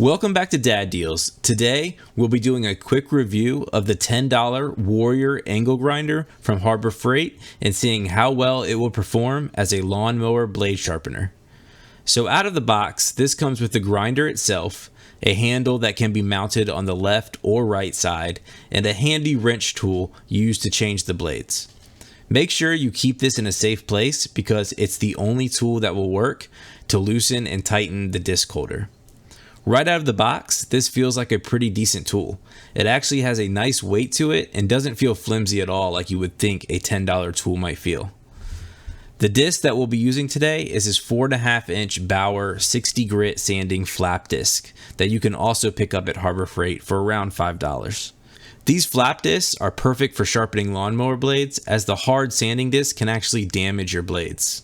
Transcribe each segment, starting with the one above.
Welcome back to Dad Deals. Today, we'll be doing a quick review of the $10 Warrior Angle Grinder from Harbor Freight and seeing how well it will perform as a lawnmower blade sharpener. So out of the box, this comes with the grinder itself, a handle that can be mounted on the left or right side, and a handy wrench tool used to change the blades. Make sure you keep this in a safe place because it's the only tool that will work to loosen and tighten the disc holder. Right out of the box, this feels like a pretty decent tool. It actually has a nice weight to it and doesn't feel flimsy at all like you would think a $10 tool might feel. The disc that we'll be using today is this 4.5-inch Bauer 60 grit sanding flap disc that you can also pick up at Harbor Freight for around $5. These flap discs are perfect for sharpening lawnmower blades as the hard sanding disc can actually damage your blades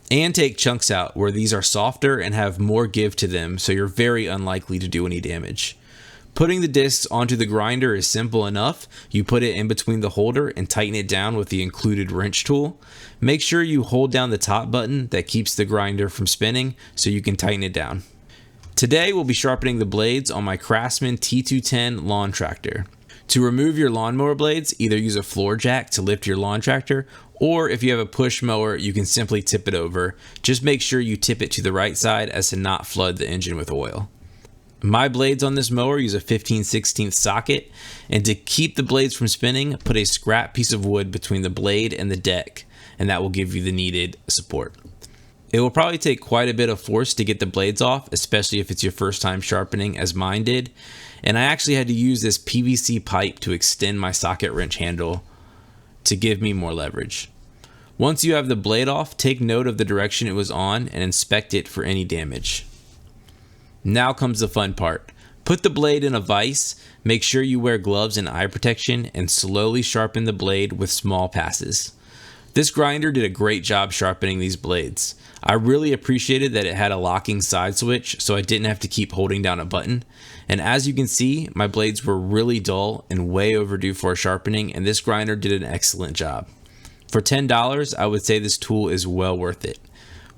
and take chunks out where these are softer and have more give to them, so you're very unlikely to do any damage. Putting the discs onto the grinder is simple enough. You put it in between the holder and tighten it down with the included wrench tool. Make sure you hold down the top button that keeps the grinder from spinning so you can tighten it down. Today we'll be sharpening the blades on my Craftsman T210 lawn tractor. To remove your lawnmower blades, either use a floor jack to lift your lawn tractor, or if you have a push mower, you can simply tip it over. Just make sure you tip it to the right side as to not flood the engine with oil. My blades on this mower use a 15/16 socket, and to keep the blades from spinning, put a scrap piece of wood between the blade and the deck, and that will give you the needed support. It will probably take quite a bit of force to get the blades off, especially if it's your first time sharpening as mine did, and I actually had to use this PVC pipe to extend my socket wrench handle to give me more leverage. Once you have the blade off, take note of the direction it was on and inspect it for any damage. Now comes the fun part. Put the blade in a vise, make sure you wear gloves and eye protection, and slowly sharpen the blade with small passes. This grinder did a great job sharpening these blades. I really appreciated that it had a locking side switch so I didn't have to keep holding down a button. And as you can see, my blades were really dull and way overdue for sharpening, and this grinder did an excellent job. For $10, I would say this tool is well worth it.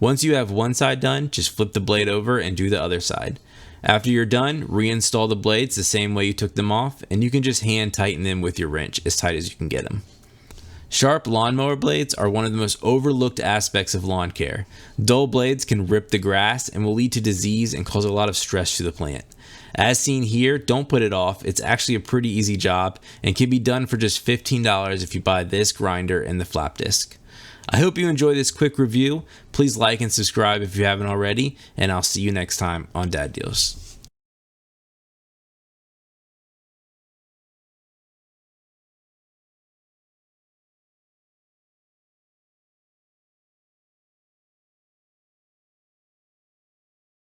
Once you have one side done, just flip the blade over and do the other side. After you're done, reinstall the blades the same way you took them off, and you can just hand tighten them with your wrench as tight as you can get them. Sharp lawnmower blades are one of the most overlooked aspects of lawn care. Dull blades can rip the grass and will lead to disease and cause a lot of stress to the plant. As seen here, don't put it off. It's actually a pretty easy job and can be done for just $15 if you buy this grinder and the flap disc. I hope you enjoy this quick review. Please like and subscribe if you haven't already, and I'll see you next time on Dad Deals.